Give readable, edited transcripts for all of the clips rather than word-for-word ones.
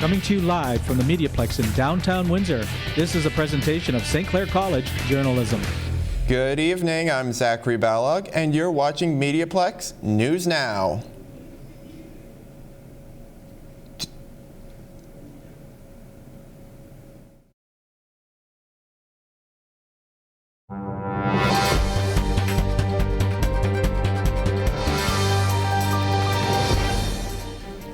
Coming to you live from the MediaPlex in downtown Windsor. This is a presentation of St. Clair College Journalism. Good evening, I'm Zachary Balog, and you're watching MediaPlex News Now.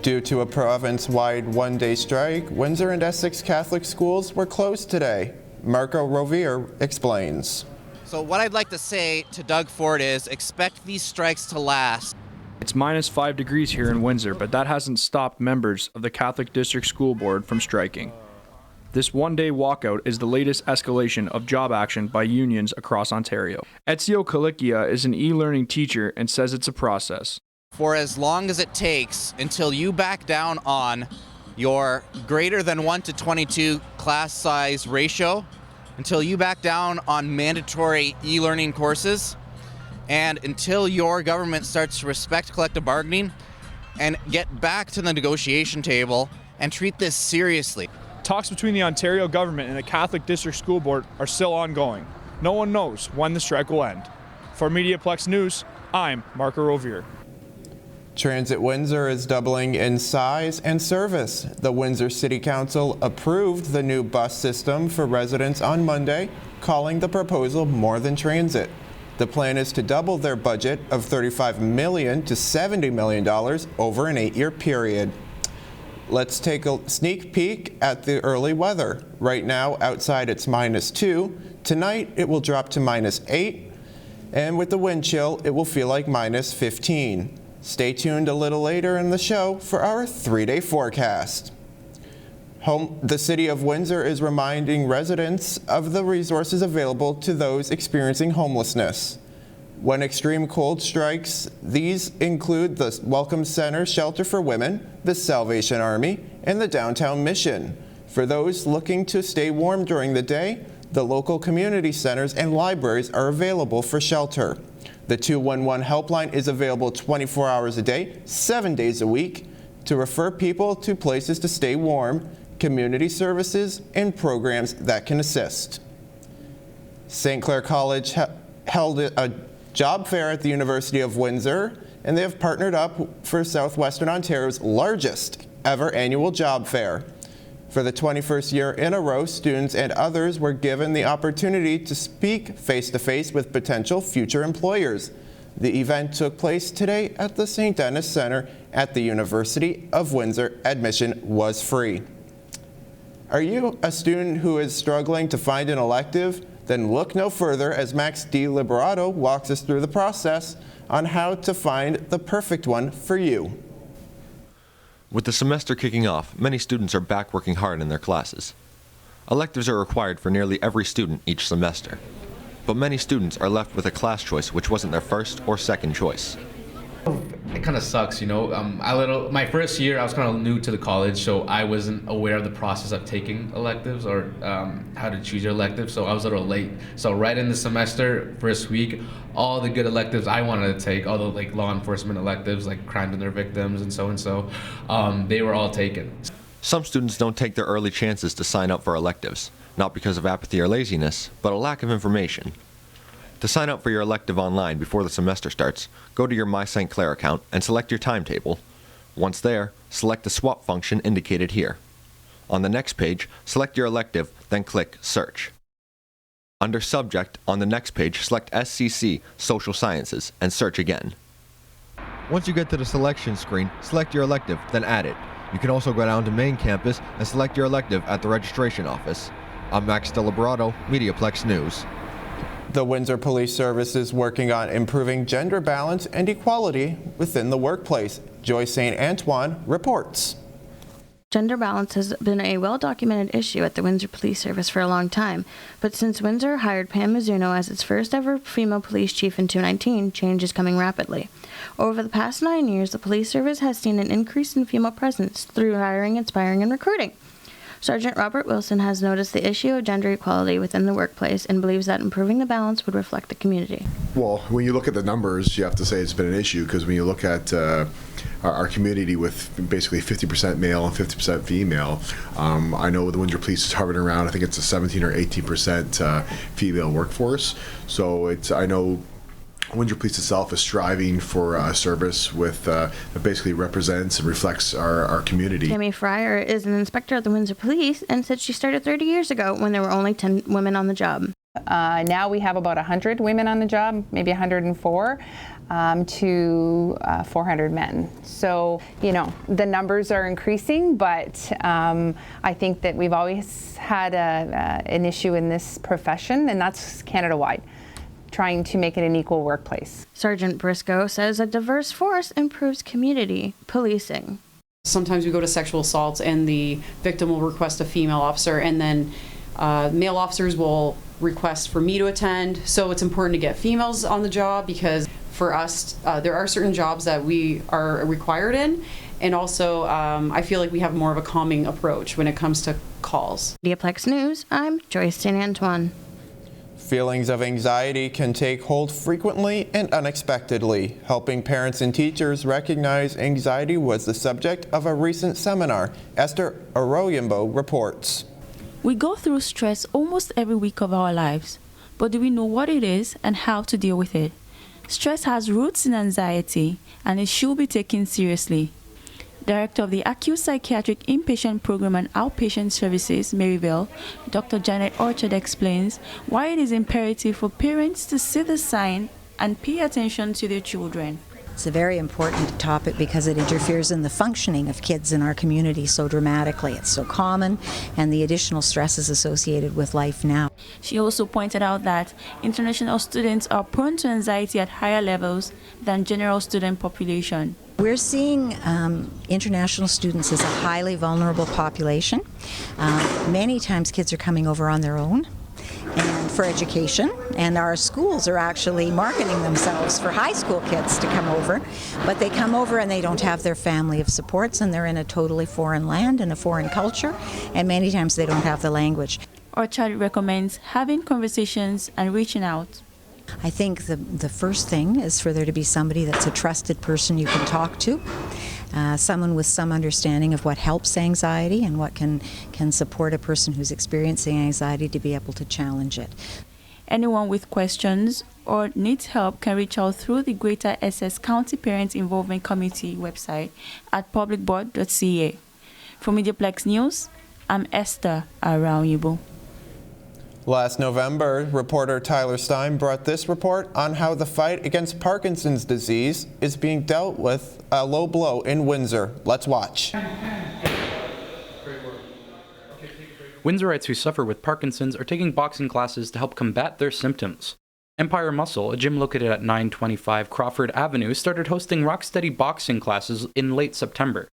Due to a province-wide one-day strike, Windsor and Essex Catholic schools were closed today. Marco Rovere explains. So what I'd like to say to Doug Ford is expect these strikes to last. It's minus 5 degrees here in Windsor, but that hasn't stopped members of the Catholic District School Board from striking. This one-day walkout is the latest escalation of job action by unions across Ontario. Ezio Calicia is an e-learning teacher and says it's a process. For as long as it takes until you back down on your greater than 1 to 22 class size ratio, until you back down on mandatory e-learning courses, and until your government starts to respect collective bargaining and get back to the negotiation table and treat this seriously. Talks between the Ontario government and the Catholic District School Board are still ongoing. No one knows when the strike will end. For MediaPlex News, I'm Marco Rovere. Transit Windsor is doubling in size and service. The Windsor City Council approved the new bus system for residents on Monday, calling the proposal more than transit. The plan is to double their budget of $35 million to $70 million over an 8-year period. Let's take a sneak peek at the early weather. Right now, outside it's -2. Tonight, it will drop to -8. And with the wind chill, it will feel like -15. Stay tuned a little later in the show for our 3-day forecast. The City of Windsor is reminding residents of the resources available to those experiencing homelessness. When extreme cold strikes, these include the Welcome Center Shelter for Women, the Salvation Army, and the Downtown Mission. For those looking to stay warm during the day, the local community centers and libraries are available for shelter. The 211 helpline is available 24 hours a day, 7 days a week, to refer people to places to stay warm, community services, and programs that can assist. St. Clair College held a job fair at the University of Windsor, and they have partnered up for Southwestern Ontario's largest ever annual job fair. For the 21st year in a row, students and others were given the opportunity to speak face-to-face with potential future employers. The event took place today at the St. Denis Center at the University of Windsor. Admission was free. Are you a student who is struggling to find an elective? Then look no further as Max DiLiberato walks us through the process on how to find the perfect one for you. With the semester kicking off, many students are back working hard in their classes. Electives are required for nearly every student each semester, but many students are left with a class choice which wasn't their first or second choice. It kind of sucks, you know. My first year I was kind of new to the college, so I wasn't aware of the process of taking electives or how to choose your elective, so I was a little late. So right in the semester, first week, all the good electives I wanted to take, all the like law enforcement electives, like crimes and their victims and so, they were all taken. Some students don't take their early chances to sign up for electives, not because of apathy or laziness, but a lack of information. To sign up for your elective online before the semester starts, go to your My St. Clair account and select your timetable. Once there, select the swap function indicated here. On the next page, select your elective, then click Search. Under Subject, on the next page, select SCC, Social Sciences, and search again. Once you get to the selection screen, select your elective, then add it. You can also go down to main campus and select your elective at the registration office. I'm Max DiLiberato, MediaPlex News. The Windsor Police Service is working on improving gender balance and equality within the workplace. Joy St. Antoine reports. Gender balance has been a well-documented issue at the Windsor Police Service for a long time, but since Windsor hired Pam Mizuno as its first ever female police chief in 2019, change is coming rapidly. Over the past 9 years, the police service has seen an increase in female presence through hiring, inspiring, and recruiting. Sergeant Robert Wilson has noticed the issue of gender equality within the workplace and believes that improving the balance would reflect the community. Well, when you look at the numbers, you have to say it's been an issue, because when you look at our community with basically 50% male and 50% female, I know the Windsor Police is hovering around, I think it's a 17 or 18% female workforce. So I know Windsor Police itself is striving for a service that basically represents and reflects our community. Tammy Fryer is an inspector at the Windsor Police and said she started 30 years ago when there were only 10 women on the job. Now we have about 100 women on the job, maybe 104 to 400 men. So, the numbers are increasing, but I think that we've always had an issue in this profession, and that's Canada-wide, trying to make it an equal workplace. Sergeant Briscoe says a diverse force improves community policing. Sometimes we go to sexual assaults and the victim will request a female officer, and then male officers will request for me to attend. So it's important to get females on the job, because for us, there are certain jobs that we are required in. And also, I feel like we have more of a calming approach when it comes to calls. MediaPlex News, I'm Joyce St. Antoine. Feelings of anxiety can take hold frequently and unexpectedly. Helping parents and teachers recognize anxiety was the subject of a recent seminar. Esther Arroyimbo reports. We go through stress almost every week of our lives, but do we know what it is and how to deal with it? Stress has roots in anxiety, and it should be taken seriously. Director of the Acute Psychiatric Inpatient Program and Outpatient Services, Maryville, Dr. Janet Orchard explains why it is imperative for parents to see the sign and pay attention to their children. It's a very important topic because it interferes in the functioning of kids in our community so dramatically. It's so common, and the additional stresses associated with life now. She also pointed out that international students are prone to anxiety at higher levels than general student population. We're seeing international students as a highly vulnerable population. Many times kids are coming over on their own and for education, and our schools are actually marketing themselves for high school kids to come over, but they come over and they don't have their family of supports, and they're in a totally foreign land and a foreign culture, and many times they don't have the language. Orchard recommends having conversations and reaching out. I think the first thing is for there to be somebody that's a trusted person you can talk to, someone with some understanding of what helps anxiety and what can support a person who's experiencing anxiety to be able to challenge it. Anyone with questions or needs help can reach out through the Greater SS County Parents Involvement Committee website at publicboard.ca. For MediaPlex News, I'm Esther Arauyibo. Last November, reporter Tyler Stein brought this report on how the fight against Parkinson's disease is being dealt with a low blow in Windsor. Let's watch. Windsorites who suffer with Parkinson's are taking boxing classes to help combat their symptoms. Empire Muscle, a gym located at 925 Crawford Avenue, started hosting rock-steady boxing classes in late September.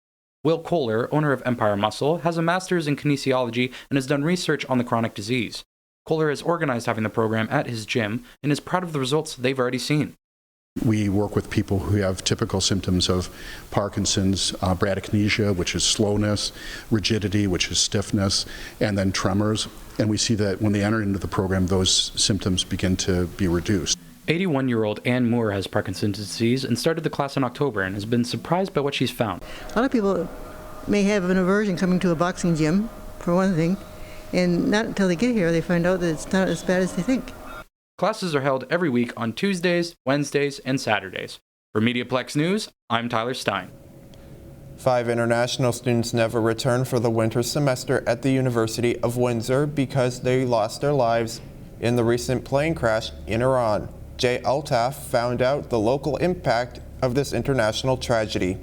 Will Kohler, owner of Empire Muscle, has a master's in kinesiology and has done research on the chronic disease. Kohler has organized having the program at his gym and is proud of the results they've already seen. We work with people who have typical symptoms of Parkinson's, bradykinesia, which is slowness, rigidity, which is stiffness, and then tremors. And we see that when they enter into the program, those symptoms begin to be reduced. 81-year-old Ann Moore has Parkinson's disease and started the class in October and has been surprised by what she's found. A lot of people may have an aversion coming to a boxing gym, for one thing, and not until they get here they find out that it's not as bad as they think. Classes are held every week on Tuesdays, Wednesdays, and Saturdays. For MediaPlex News, I'm Tyler Stein. 5 international students never returned for the winter semester at the University of Windsor because they lost their lives in the recent plane crash in Iran. Jay Altaf found out the local impact of this international tragedy.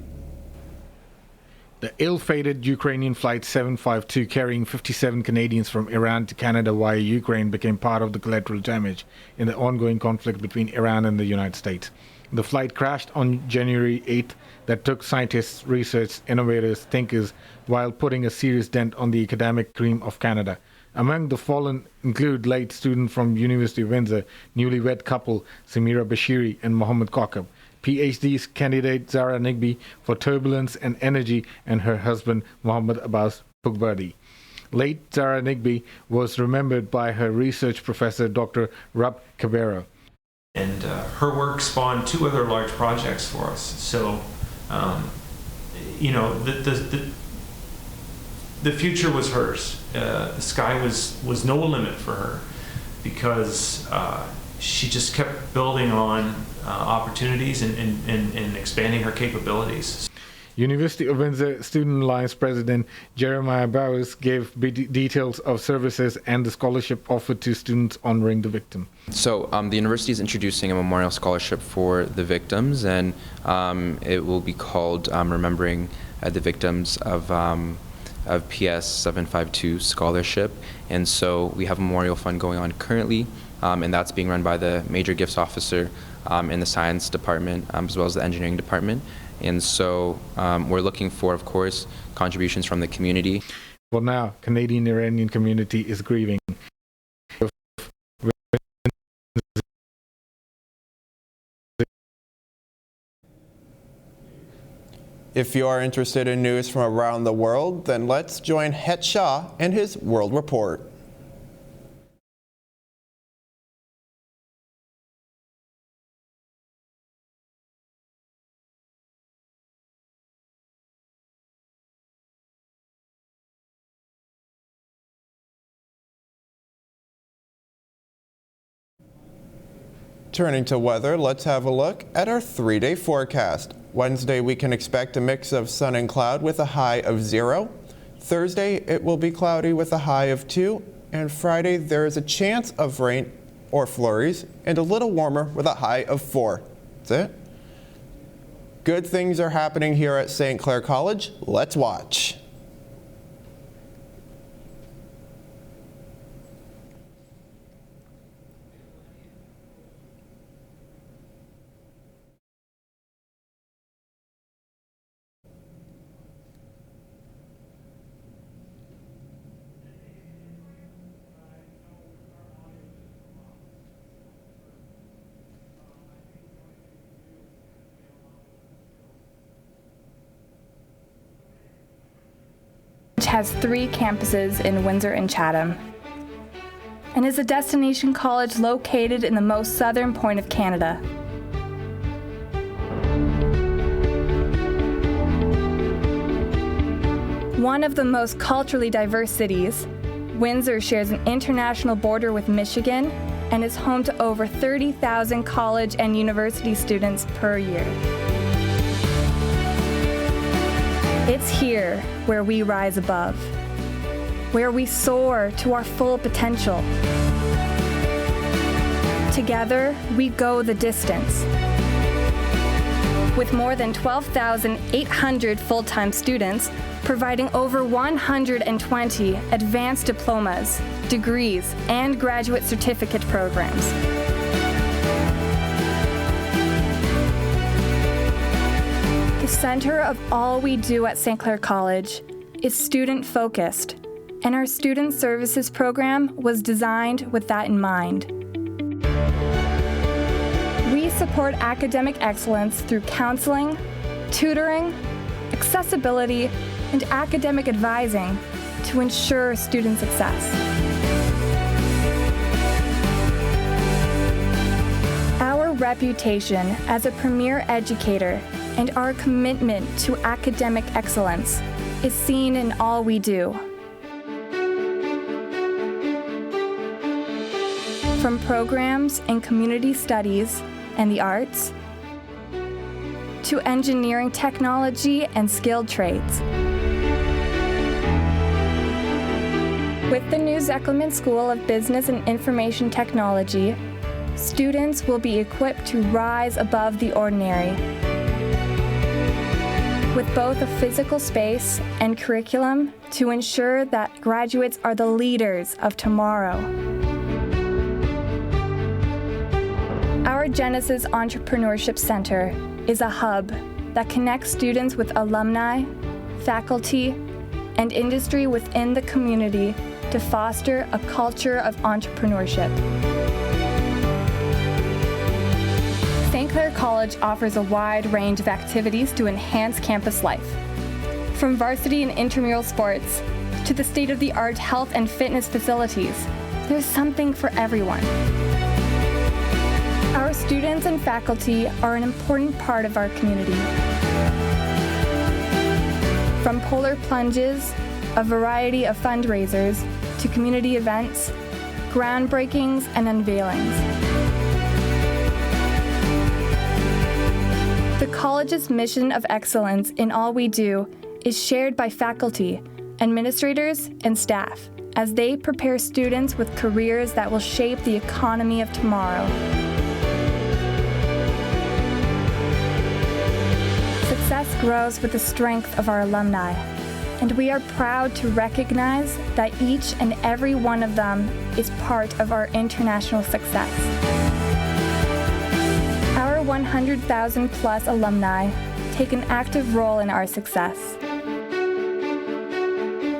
The ill-fated Ukrainian Flight 752 carrying 57 Canadians from Iran to Canada via Ukraine became part of the collateral damage in the ongoing conflict between Iran and the United States. The flight crashed on January 8th that took scientists, researchers, innovators, thinkers while putting a serious dent on the academic dream of Canada. Among the fallen include late student from University of Windsor, newlywed couple Samira Bashiri and Mohammed Kokab, PhD candidate Zara Nigby for turbulence and energy, and her husband Mohammed Abbas Pugbardi. Late Zara Nigby was remembered by her research professor, Dr. Rab Cabrera. And her work spawned 2 other large projects for us. So, the future was hers. The sky was no limit for her because she just kept building on opportunities and expanding her capabilities. University of Windsor Student Alliance President Jeremiah Bowers gave details of services and the scholarship offered to students honoring the victim. So the university is introducing a memorial scholarship for the victims, and it will be called Remembering the Victims of PS 752 Scholarship. And so we have a memorial fund going on currently, and that's being run by the Major Gifts Officer in the Science Department, as well as the Engineering Department. And so we're looking for, of course, contributions from the community. Well, now, Canadian Iranian community is grieving. If you are interested in news from around the world, then let's join Het Shah and his World Report. Turning to weather, let's have a look at our 3-day forecast. Wednesday, we can expect a mix of sun and cloud with a high of 0. Thursday, it will be cloudy with a high of 2. And Friday, there is a chance of rain or flurries and a little warmer with a high of 4. That's it. Good things are happening here at St. Clair College. Let's watch. Has 3 campuses in Windsor and Chatham, and is a destination college located in the most southern point of Canada. One of the most culturally diverse cities, Windsor shares an international border with Michigan and is home to over 30,000 college and university students per year. It's here where we rise above, where we soar to our full potential. Together, we go the distance. With more than 12,800 full-time students, providing over 120 advanced diplomas, degrees, and graduate certificate programs. The center of all we do at St. Clair College is student-focused, and our Student Services program was designed with that in mind. We support academic excellence through counseling, tutoring, accessibility, and academic advising to ensure student success. Our reputation as a premier educator and our commitment to academic excellence is seen in all we do. From programs in community studies and the arts, to engineering technology and skilled trades. With the new Zekelman School of Business and Information Technology, students will be equipped to rise above the ordinary. With both a physical space and curriculum to ensure that graduates are the leaders of tomorrow. Our Genesis Entrepreneurship Center is a hub that connects students with alumni, faculty, and industry within the community to foster a culture of entrepreneurship. St. Clair College offers a wide range of activities to enhance campus life. From varsity and intramural sports to the state-of-the-art health and fitness facilities. There's something for everyone. Our students and faculty are an important part of our community. From polar plunges, a variety of fundraisers, to community events, groundbreakings, and unveilings. The college's mission of excellence in all we do is shared by faculty, administrators, and staff as they prepare students with careers that will shape the economy of tomorrow. Success grows with the strength of our alumni, and we are proud to recognize that each and every one of them is part of our international success. Our 100,000 plus alumni take an active role in our success.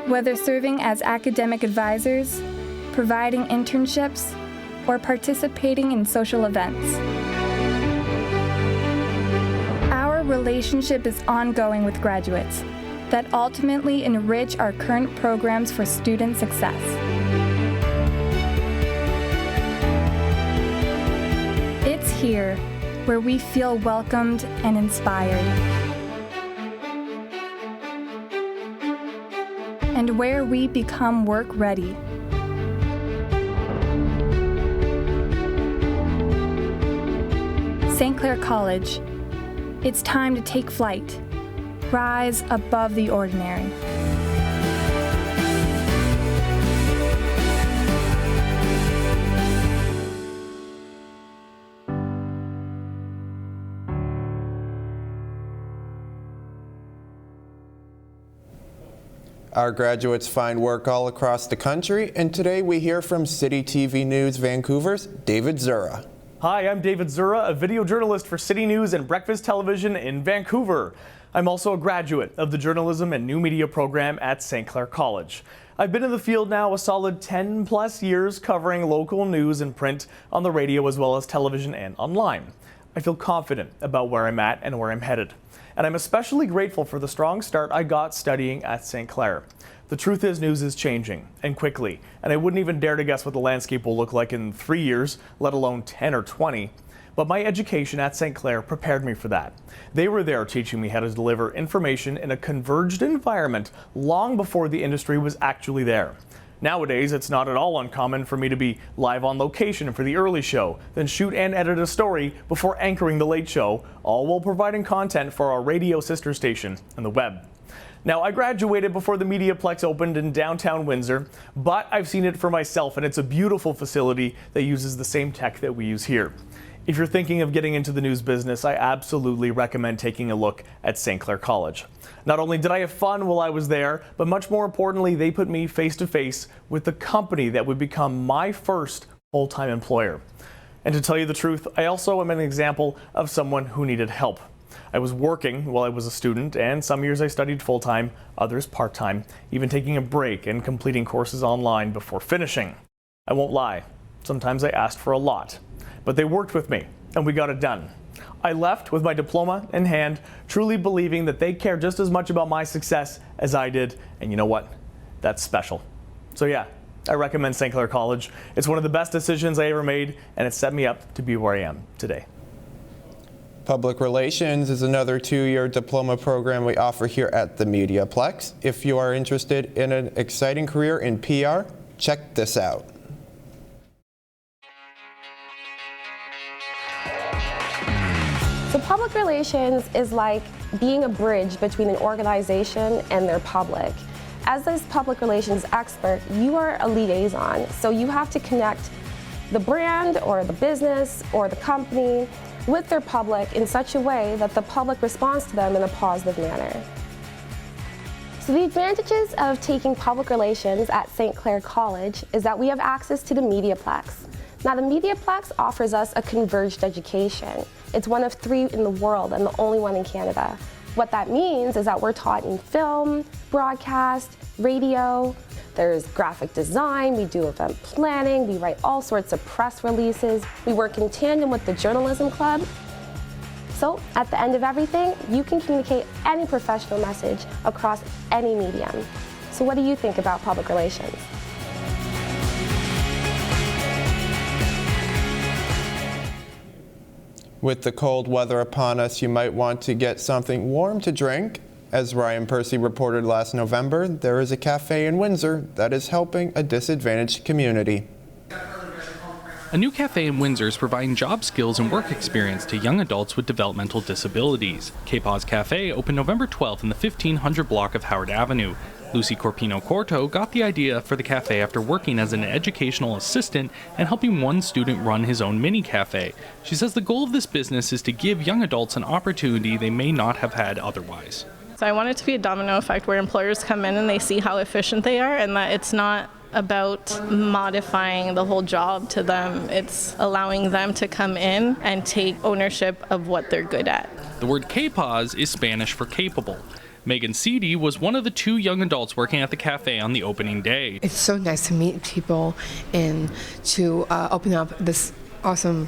Whether serving as academic advisors, providing internships, or participating in social events. Our relationship is ongoing with graduates that ultimately enrich our current programs for student success. It's here where we feel welcomed and inspired, and where we become work ready. St. Clair College, it's time to take flight. Rise above the ordinary. Our graduates find work all across the country, and today we hear from City TV News Vancouver's David Szura. Hi, I'm David Szura, a video journalist for City News and Breakfast Television in Vancouver. I'm also a graduate of the Journalism and New Media program at St. Clair College. I've been in the field now a solid 10 plus years covering local news and print on the radio as well as television and online. I feel confident about where I'm at and where I'm headed. And I'm especially grateful for the strong start I got studying at St. Clair. The truth is, news is changing, and quickly, and I wouldn't even dare to guess what the landscape will look like in 3 years, let alone 10 or 20. But my education at St. Clair prepared me for that. They were there teaching me how to deliver information in a converged environment long before the industry was actually there. Nowadays, it's not at all uncommon for me to be live on location for the early show, then shoot and edit a story before anchoring the late show, all while providing content for our radio sister station and the web. Now, I graduated before the MediaPlex opened in downtown Windsor, but I've seen it for myself, and it's a beautiful facility that uses the same tech that we use here. If you're thinking of getting into the news business, I absolutely recommend taking a look at St. Clair College. Not only did I have fun while I was there, but much more importantly, they put me face to face with the company that would become my first full-time employer. And to tell you the truth, I also am an example of someone who needed help. I was working while I was a student, and some years I studied full-time, others part-time, even taking a break and completing courses online before finishing. I won't lie, sometimes I asked for a lot, but they worked with me, and we got it done. I left with my diploma in hand, truly believing that they care just as much about my success as I did, and you know what? That's special. So yeah, I recommend St. Clair College. It's one of the best decisions I ever made, and it set me up to be where I am today. Public Relations is another 2-year diploma program we offer here at the MediaPlex. If you are interested in an exciting career in PR, check this out. So public relations is like being a bridge between an organization and their public. As this public relations expert, you are a liaison, so you have to connect the brand or the business or the company with their public in such a way that the public responds to them in a positive manner. So the advantages of taking public relations at St. Clair College is that we have access to the MediaPlex. Now the MediaPlex offers us a converged education. It's one of 3 in the world and the only one in Canada. What that means is that we're taught in film, broadcast, radio, there's graphic design, we do event planning, we write all sorts of press releases, we work in tandem with the journalism club. So at the end of everything, you can communicate any professional message across any medium. So what do you think about public relations? With the cold weather upon us, you might want to get something warm to drink. As Ryan Percy reported last November, there is a cafe in Windsor that is helping a disadvantaged community. A new cafe in Windsor is providing job skills and work experience to young adults with developmental disabilities. Paws Cafe opened November 12th in the 1500 block of Howard Avenue. Lucy Corpino-Corto got the idea for the cafe after working as an educational assistant and helping one student run his own mini cafe. She says the goal of this business is to give young adults an opportunity they may not have had otherwise. So I want it to be a domino effect where employers come in and they see how efficient they are, and that it's not about modifying the whole job to them. It's allowing them to come in and take ownership of what they're good at. The word Paws is Spanish for capable. Megan Seedy was one of the 2 young adults working at the cafe on the opening day. It's so nice to meet people and to open up this awesome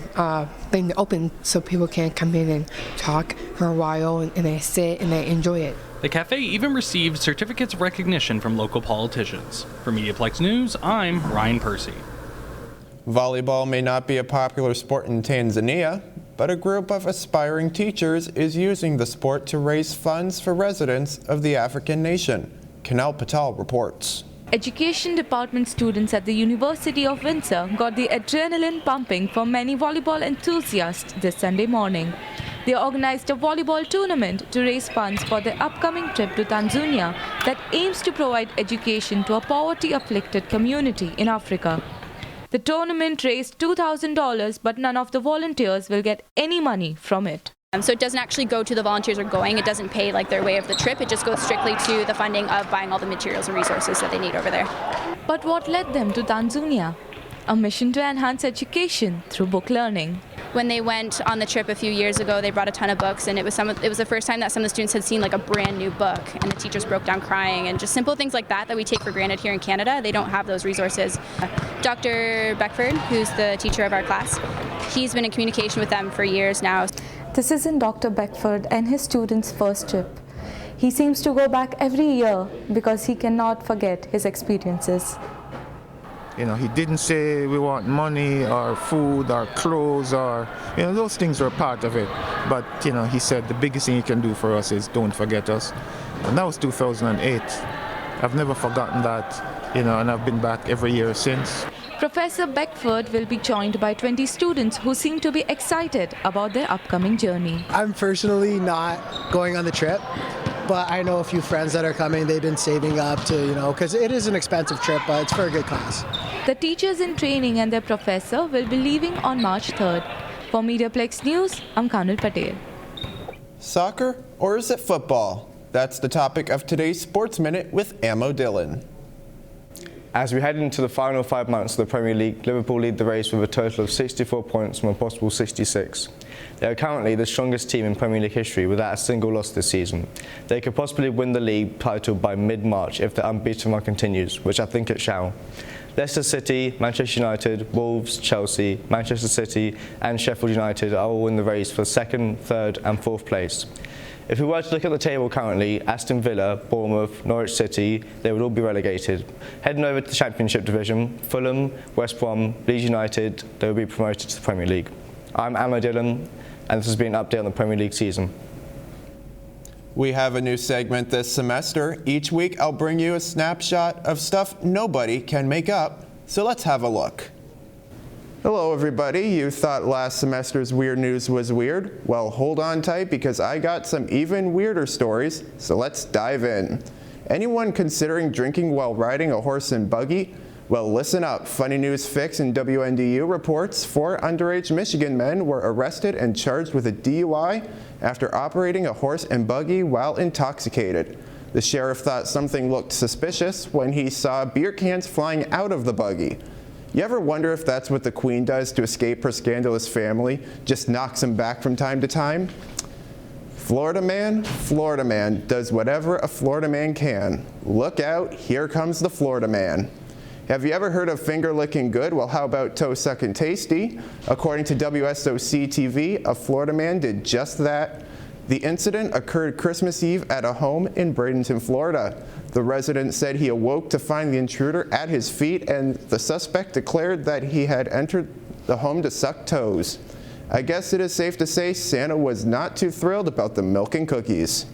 thing to open so people can come in and talk for a while and they sit and they enjoy it. The cafe even received certificates of recognition from local politicians. For MediaPlex News, I'm Ryan Percy. Volleyball may not be a popular sport in Tanzania, but a group of aspiring teachers is using the sport to raise funds for residents of the African nation. Kanal Patel reports. Education department students at the University of Windsor got the adrenaline pumping for many volleyball enthusiasts this Sunday morning. They organized a volleyball tournament to raise funds for their upcoming trip to Tanzania that aims to provide education to a poverty-afflicted community in Africa. The tournament raised $2,000, but none of the volunteers will get any money from it. So it doesn't actually go to the volunteers who are going. It doesn't pay like their way of the trip. It just goes strictly to the funding of buying all the materials and resources that they need over there. But what led them to Tanzania? A mission to enhance education through book learning. When they went on the trip a few years ago, they brought a ton of books, and it was the first time that some of the students had seen like a brand new book, and the teachers broke down crying, and just simple things like that we take for granted here in Canada. They don't have those resources. Dr. Beckford, who's the teacher of our class, he's been in communication with them for years now. This isn't Dr. Beckford and his students' first trip. He seems to go back every year because he cannot forget his experiences. You know, he didn't say we want money or food or clothes or, you know, those things were a part of it. But, you know, he said the biggest thing he can do for us is don't forget us. And that was 2008. I've never forgotten that, you know, and I've been back every year since. Professor Beckford will be joined by 20 students who seem to be excited about their upcoming journey. I'm personally not going on the trip, but I know a few friends that are coming. They've been saving up to, you know, because it is an expensive trip, but it's for a good cause. The teachers in training and their professor will be leaving on March 3rd. For MediaPlex News, I'm Kanal Patel. Soccer, or is it football? That's the topic of today's Sports Minute with Ammo Dillon. As we head into the final 5 months of the Premier League, Liverpool lead the race with a total of 64 points from a possible 66. They are currently the strongest team in Premier League history without a single loss this season. They could possibly win the league title by mid-March if the unbeaten run continues, which I think it shall. Leicester City, Manchester United, Wolves, Chelsea, Manchester City and Sheffield United are all in the race for 2nd, 3rd and 4th place. If we were to look at the table currently, Aston Villa, Bournemouth, Norwich City, they would all be relegated. Heading over to the Championship Division, Fulham, West Brom, Leeds United, they will be promoted to the Premier League. I'm Ammo Dillon, and this has been an update on the Premier League season. We have a new segment this semester. Each week I'll bring you a snapshot of stuff nobody can make up, so let's have a look. Hello everybody, you thought last semester's weird news was weird? Well, hold on tight because I got some even weirder stories, so let's dive in. Anyone considering drinking while riding a horse and buggy? Well, listen up. Funny News Fix and WNDU reports 4 underage Michigan men were arrested and charged with a DUI after operating a horse and buggy while intoxicated. The sheriff thought something looked suspicious when he saw beer cans flying out of the buggy. You ever wonder if that's what the Queen does to escape her scandalous family? Just knocks them back from time to time? Florida man does whatever a Florida man can. Look out, here comes the Florida man. Have you ever heard of finger licking good? Well, how about toe sucking tasty? According to WSOC TV, a Florida man did just that. The incident occurred Christmas Eve at a home in Bradenton, Florida. The resident said he awoke to find the intruder at his feet, and the suspect declared that he had entered the home to suck toes. I guess it is safe to say Santa was not too thrilled about the milk and cookies.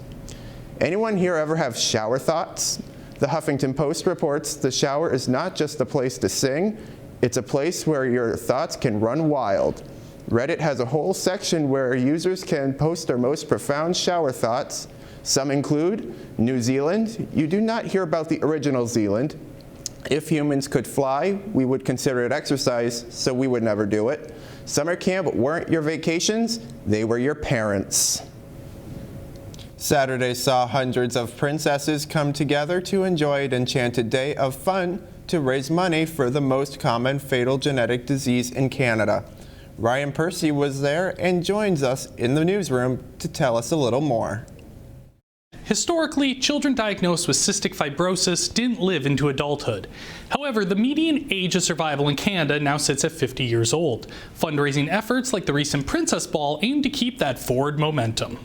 Anyone here ever have shower thoughts? The Huffington Post reports the shower is not just a place to sing, it's a place where your thoughts can run wild. Reddit has a whole section where users can post their most profound shower thoughts. Some include New Zealand. You do not hear about the original Zealand. If humans could fly, we would consider it exercise, so we would never do it. Summer camp weren't your vacations, they were your parents. Saturday saw hundreds of princesses come together to enjoy an enchanted day of fun to raise money for the most common fatal genetic disease in Canada. Ryan Percy was there and joins us in the newsroom to tell us a little more. Historically, children diagnosed with cystic fibrosis didn't live into adulthood. However, the median age of survival in Canada now sits at 50 years old. Fundraising efforts like the recent Princess Ball aim to keep that forward momentum.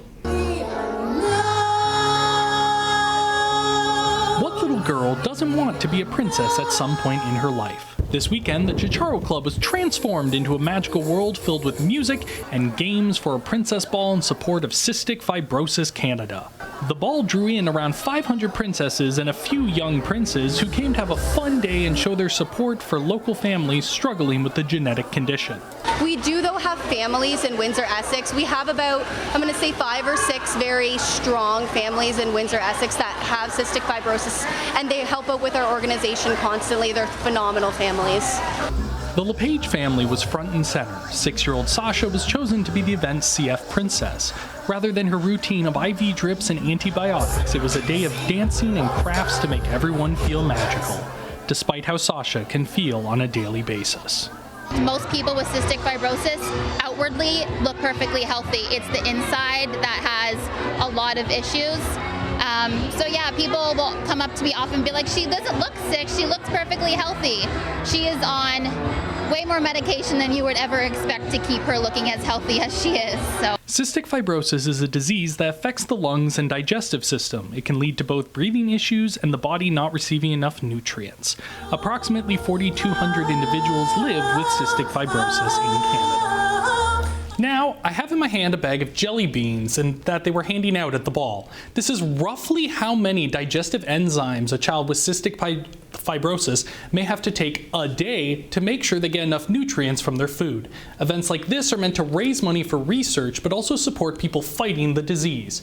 What little girl doesn't want to be a princess at some point in her life? This weekend, the Chicharo Club was transformed into a magical world filled with music and games for a Princess Ball in support of Cystic Fibrosis Canada. The ball drew in around 500 princesses and a few young princes who came to have a fun day and show their support for local families struggling with the genetic condition. We do, though, have families in Windsor, Essex. We have about, I'm going to say 5 or 6 very strong families in Windsor, Essex that have cystic fibrosis, and they help out with our organization constantly. They're phenomenal families. The LePage family was front and center. 6-year-old Sasha was chosen to be the event's CF princess. Rather than her routine of IV drips and antibiotics, it was a day of dancing and crafts to make everyone feel magical, despite how Sasha can feel on a daily basis. Most people with cystic fibrosis outwardly look perfectly healthy. It's the inside that has a lot of issues. So yeah, people will come up to me often and be like, she doesn't look sick, she looks perfectly healthy. She is on way more medication than you would ever expect to keep her looking as healthy as she is. So. Cystic fibrosis is a disease that affects the lungs and digestive system. It can lead to both breathing issues and the body not receiving enough nutrients. Approximately 4,200 individuals live with cystic fibrosis in Canada. Now, I have in my hand a bag of jelly beans that they were handing out at the ball. This is roughly how many digestive enzymes a child with cystic fibrosis may have to take a day to make sure they get enough nutrients from their food. Events like this are meant to raise money for research, but also support people fighting the disease.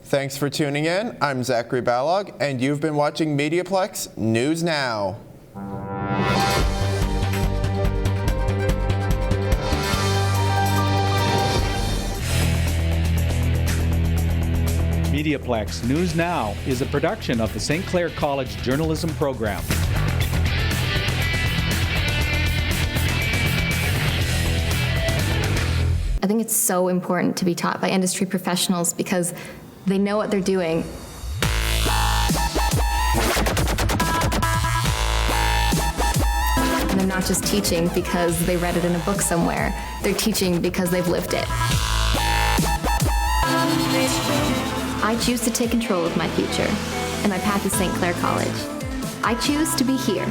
Thanks for tuning in. I'm Zachary Balog, and you've been watching MediaPlex News Now. MediaPlex News Now is a production of the St. Clair College journalism program. I think it's so important to be taught by industry professionals because they know what they're doing. And they're not just teaching because they read it in a book somewhere. They're teaching because they've lived it. I choose to take control of my future, and my path is St. Clair College. I choose to be here.